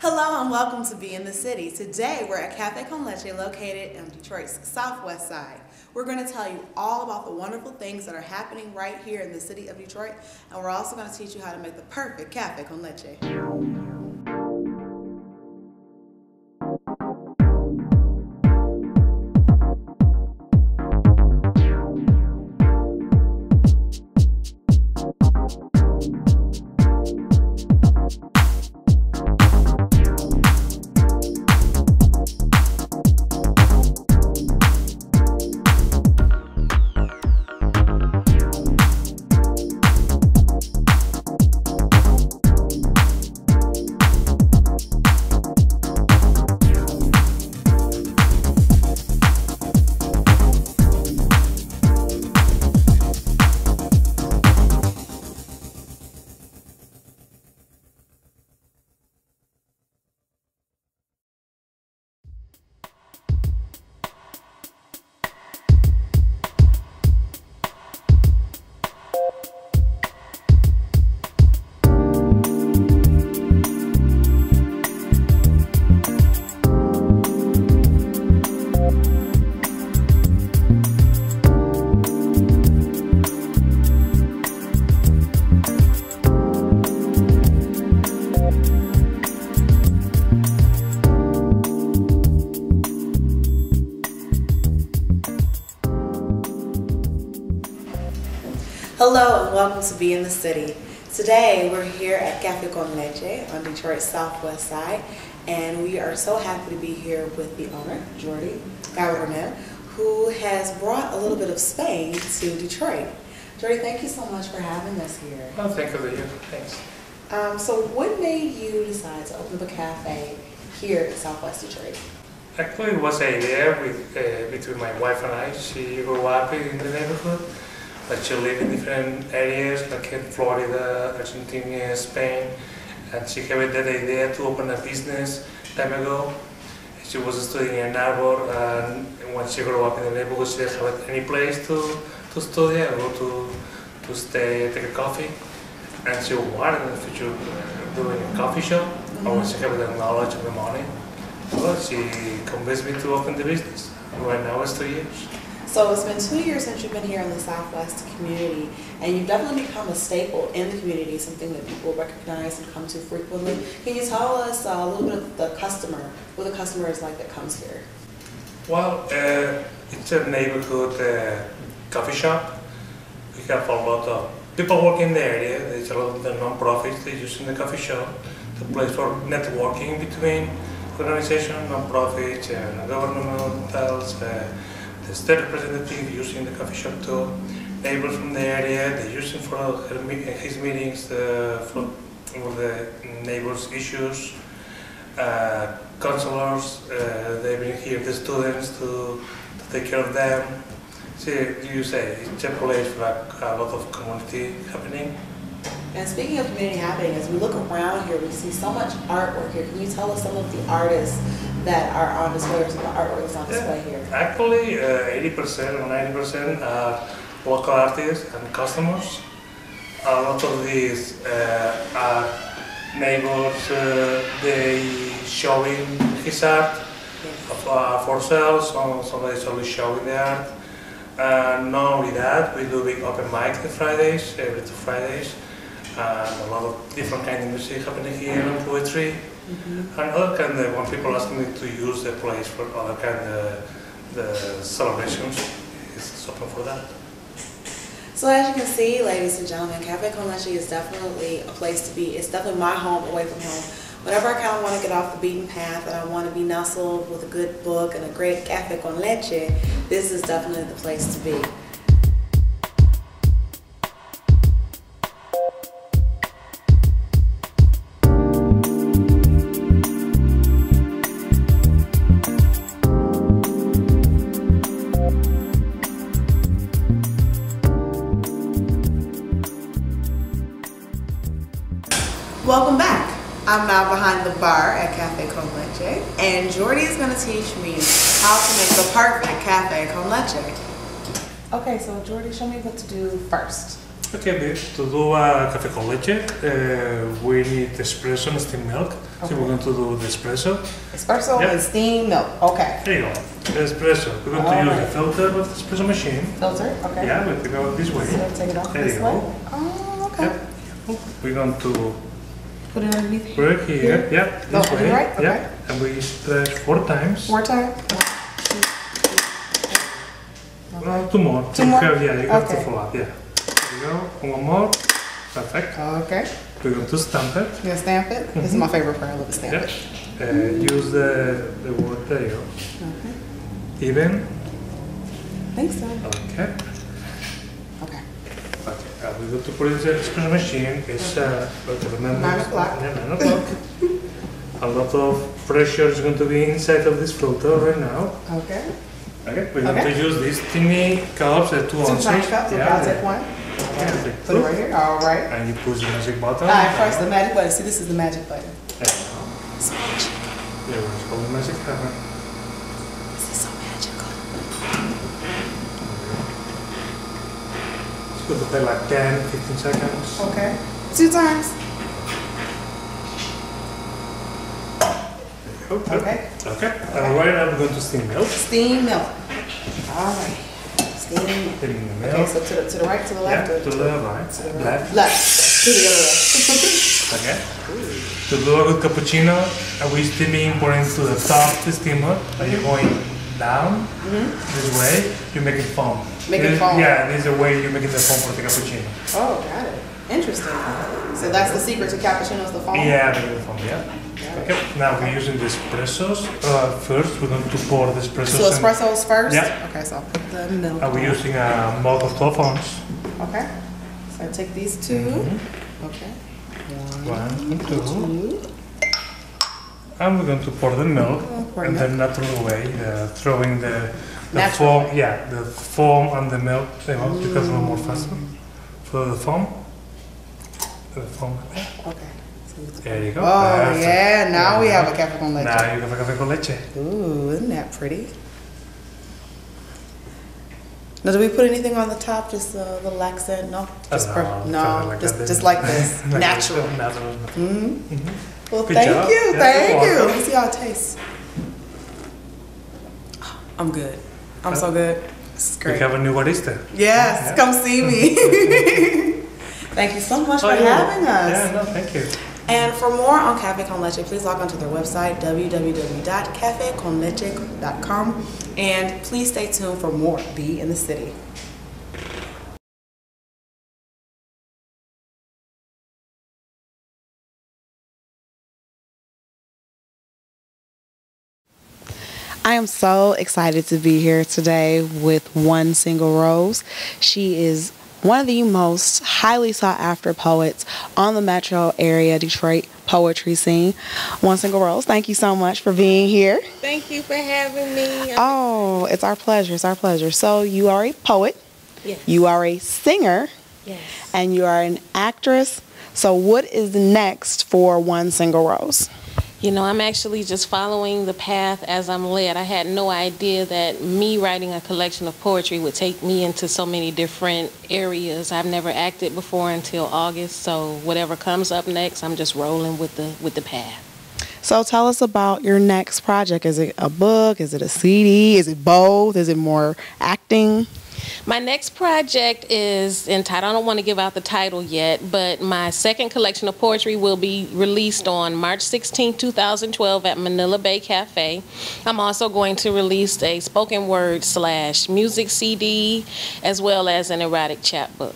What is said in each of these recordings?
Hello and welcome to Be in the City. Today we're at Cafe Con Leche located on Detroit's southwest side. We're going to tell you all about the wonderful things that are happening right here in the city of Detroit, and we're also going to teach you how to make the perfect Cafe Con Leche. Hello and welcome to Be in the City. Today we're here at Cafe Con Leche on Detroit's southwest side, and we are so happy to be here with the owner, Jordi, who has brought a little bit of Spain to Detroit. Jordi, thank you so much for having us here. Oh, thank you, Leche. Thanks. So what made you decide to open up a cafe here in southwest Detroit? Actually, it was an idea between my wife and I. She grew up in the neighborhood, but she lived in different areas, like in Florida, Argentina, Spain, and she had that idea to open a business time ago. She was studying in Arbor, and when she grew up in the neighborhood, she didn't have any place to study or go to stay, take a coffee. And she wanted in the future doing a coffee shop, or when she had the knowledge and the money. Well, she convinced me to open the business. Right now it's 2 years. So it's been 2 years since you've been here in the Southwest community, and you've definitely become a staple in the community, something that people recognize and come to frequently. Can you tell us a little bit of the customer, what the customer is like that comes here? Well, it's a neighborhood coffee shop. We have a lot of people working in the area. There's a lot of the non-profits they use in the coffee shop, the place for networking between organizations, non-profits, and governmentals. The state representative using the coffee shop too, neighbors from the area, they use him for his meetings, for the neighbors' issues, counselors, they bring here the students to take care of them. See, you say, it's a place for a lot of community happening. And speaking of community happening, as we look around here, we see so much artwork here. Can you tell us some of the artists that are on display or some of the artwork that's on display here? Actually, 80% or 90% are local artists and customers. A lot of these are neighbors, they showing his art for sale, somebody's always showing the art. Not only that, we do big open mics on Fridays, every 2 Fridays. And a lot of different kind of music happening here, and poetry, and other kind of, when people ask me to use the place for other kind of the celebrations, it's open for that. So as you can see, ladies and gentlemen, Cafe Con Leche is definitely a place to be. It's definitely my home away from home. Whenever I kind of want to get off the beaten path and I want to be nestled with a good book and a great Cafe Con Leche, this is definitely the place to be. Welcome back. I'm now behind the bar at Cafe Con Leche, and Jordi is going to teach me how to make the perfect Cafe Con Leche. Okay, so Jordi, show me what to do first. Okay, babe. To do a café con leche, we need espresso and steamed milk. Okay. So we're going to do the espresso. Espresso and steamed milk. Okay. There you go. The espresso. We're going to use the filter of the espresso machine. Filter? Okay. Yeah, we have to go this way. So take it off there this you way? go. Oh, okay. Yep. We're going to put it underneath put it here. Yep. This way. Right? Okay. Yep. And we stretch 4 times. 4 times? Well, 2 more. Two more? Yeah, you have to follow up. Yeah. There you go. 1 more. Perfect. Okay. We're going to stamp it. You're going to stamp it? This is my favorite part. I love to stamp it. Use the word. There you go. Okay. Even. I think so. Okay. Okay. Okay. We're going to put it in the espresso machine. It's 9 o'clock. Yeah, 9 o'clock. A lot of pressure is going to be inside of this filter right now. Okay. Okay. We're going to use these tiny cups, 2 ounces. 2 tiny cups. Okay, I'll take one. Okay. Put it right here. All right. And you push the magic button. Alright, press the magic button. See, this is the magic button. So magic. Yeah, it's called the magic button. This is so magical. It's going to take like 10, 15 seconds. Okay. 2 times. Okay. Okay. Right now we're going to steam milk. Steam milk. Alright. Steam milk. Steam milk. Okay, so to the right, to the left? Yeah, to the right. To the Left. Left. To the other Okay. To do a good cappuccino, we steaming pouring to the top of the steamer, and you're going down this way, you're making foam. Making foam. Yeah, this is the way you're making the foam for the cappuccino. Oh, got it. Interesting. So that's the secret to cappuccinos, the foam? Yeah, making the foam, yeah. Okay, now we're using the espressos. First, we're going to pour the espressos. So espressos first? Yeah. Okay, so I'll put the milk. We're using a mug of 12 ounces. Okay. So I take these 2. Okay. 1 and 2. And we're going to pour the milk in the natural way, throwing the foam. Way. Yeah, the foam and the milk. You can do a little more faster. For the foam. The foam. Okay. There you go. Oh, perfect. Yeah. Now we have a café con leche. Now you have a café con leche. Ooh, isn't that pretty? Now, do we put anything on the top? Just a little accent? No? Just no, like just like this. Like natural. Natural. Well, Good thank job. you. Yeah, Thank you. Let me see how it tastes. I'm good. I'm so good. This is great. We have a new barista. Yes, come see me. Thank you so much for having us. Yeah, no, thank you. And for more on Café con Leche, please log on to their website, www.cafeconleche.com. And please stay tuned for more Be in the City. I am so excited to be here today with One Single Rose. She is one of the most highly sought after poets on the metro area Detroit poetry scene. One Single Rose, thank you so much for being here. Thank you for having me. Oh, it's our pleasure. It's our pleasure. So you are a poet. Yes. You are a singer. Yes. And you are an actress. So what is next for One Single Rose? You know, I'm actually just following the path as I'm led. I had no idea that me writing a collection of poetry would take me into so many different areas. I've never acted before until August, so whatever comes up next, I'm just rolling with the path. So tell us about your next project. Is it a book? Is it a CD? Is it both? Is it more acting? My next project is entitled, I don't want to give out the title yet, but my second collection of poetry will be released on March 16, 2012 at Manila Bay Cafe. I'm also going to release a spoken word / music CD as well as an erotic chapbook.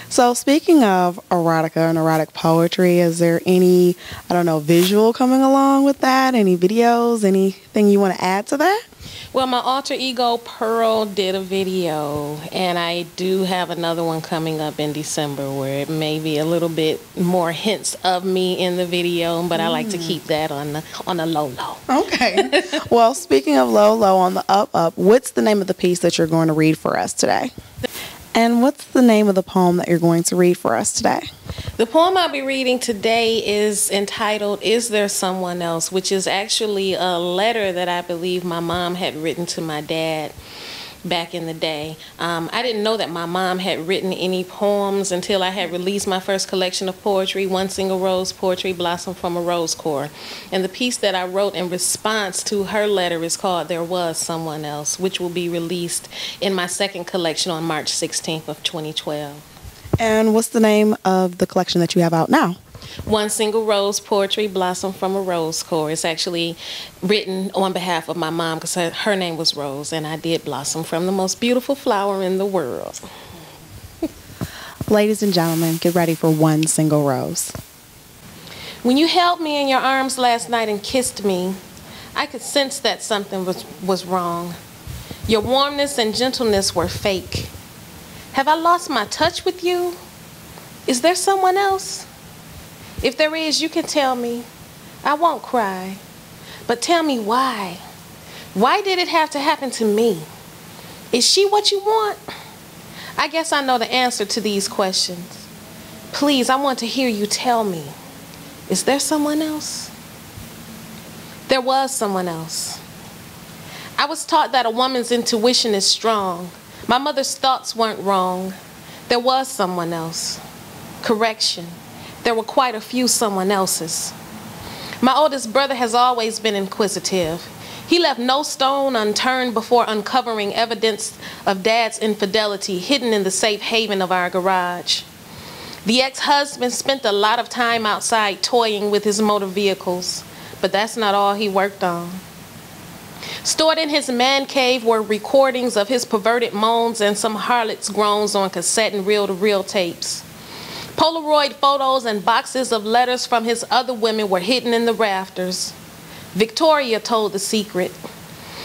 So speaking of erotica and erotic poetry, is there any, visual coming along with that? Any videos? Anything you want to add to that? Well, my alter ego, Pearl, did a video, and I do have another one coming up in December where it may be a little bit more hints of me in the video, but I like to keep that on the low. Okay. Well, speaking of low on the up, what's the name of the piece that you're going to read for us today? And what's the name of the poem that you're going to read for us today? The poem I'll be reading today is entitled, Is There Someone Else?, which is actually a letter that I believe my mom had written to my dad. back in the day. I didn't know that my mom had written any poems until I had released my first collection of poetry, One Single Rose, Poetry Blossomed from a Rose Core. And the piece that I wrote in response to her letter is called There Was Someone Else, which will be released in my second collection on March 16th of 2012. And what's the name of the collection that you have out now? One Single Rose, Poetry Blossomed from a Rose Core. It's actually written on behalf of my mom because her name was Rose, and I did blossom from the most beautiful flower in the world. Ladies and gentlemen, get ready for One Single Rose. When you held me in your arms last night and kissed me, I could sense that something was wrong. Your warmness and gentleness were fake. Have I lost my touch with you? Is there someone else? If there is, you can tell me. I won't cry. But tell me why. Why did it have to happen to me? Is she what you want? I guess I know the answer to these questions. Please, I want to hear you tell me. Is there someone else? There was someone else. I was taught that a woman's intuition is strong. My mother's thoughts weren't wrong. There was someone else. Correction. There were quite a few someone else's. My oldest brother has always been inquisitive. He left no stone unturned before uncovering evidence of Dad's infidelity hidden in the safe haven of our garage. The ex-husband spent a lot of time outside toying with his motor vehicles, but that's not all he worked on. Stored in his man cave were recordings of his perverted moans and some harlot's groans on cassette and reel-to-reel tapes. Polaroid photos and boxes of letters from his other women were hidden in the rafters. Victoria told the secret.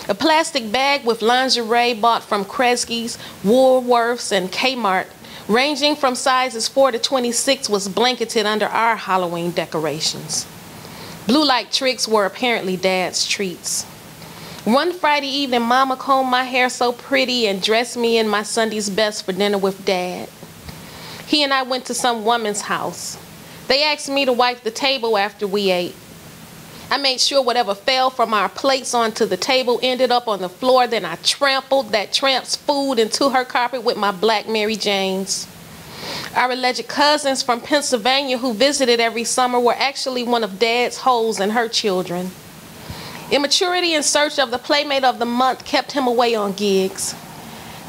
A plastic bag with lingerie bought from Kresge's, Woolworths, and Kmart, ranging from sizes 4 to 26, was blanketed under our Halloween decorations. Blue light tricks were apparently Dad's treats. One Friday evening, Mama combed my hair so pretty and dressed me in my Sunday's best for dinner with Dad. He and I went to some woman's house. They asked me to wipe the table after we ate. I made sure whatever fell from our plates onto the table ended up on the floor. Then I trampled that tramp's food into her carpet with my black Mary Janes. Our alleged cousins from Pennsylvania who visited every summer were actually one of Dad's hoes and her children. Immaturity in search of the Playmate of the Month kept him away on gigs.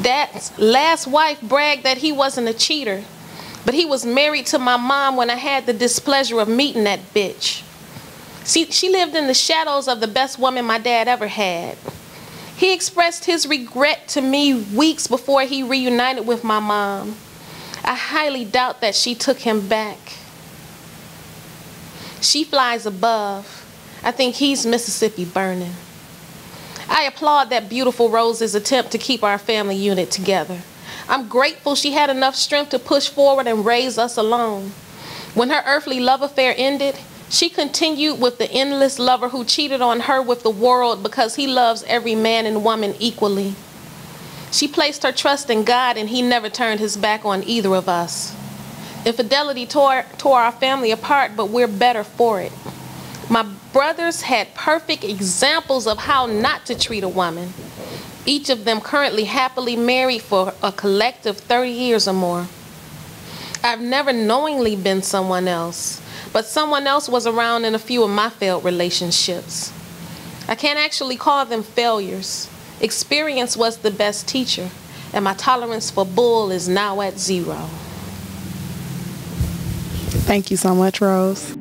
Dad's last wife bragged that he wasn't a cheater, but he was married to my mom when I had the displeasure of meeting that bitch. She lived in the shadows of the best woman my dad ever had. He expressed his regret to me weeks before he reunited with my mom. I highly doubt that she took him back. She flies above. I think he's Mississippi burning. I applaud that beautiful Rose's attempt to keep our family unit together. I'm grateful she had enough strength to push forward and raise us alone. When her earthly love affair ended, she continued with the endless lover who cheated on her with the world because he loves every man and woman equally. She placed her trust in God and he never turned his back on either of us. Infidelity tore our family apart, but we're better for it. My brothers had perfect examples of how not to treat a woman. Each of them currently happily married for a collective 30 years or more. I've never knowingly been someone else, but someone else was around in a few of my failed relationships. I can't actually call them failures. Experience was the best teacher, and my tolerance for bull is now at 0. Thank you so much, Rose.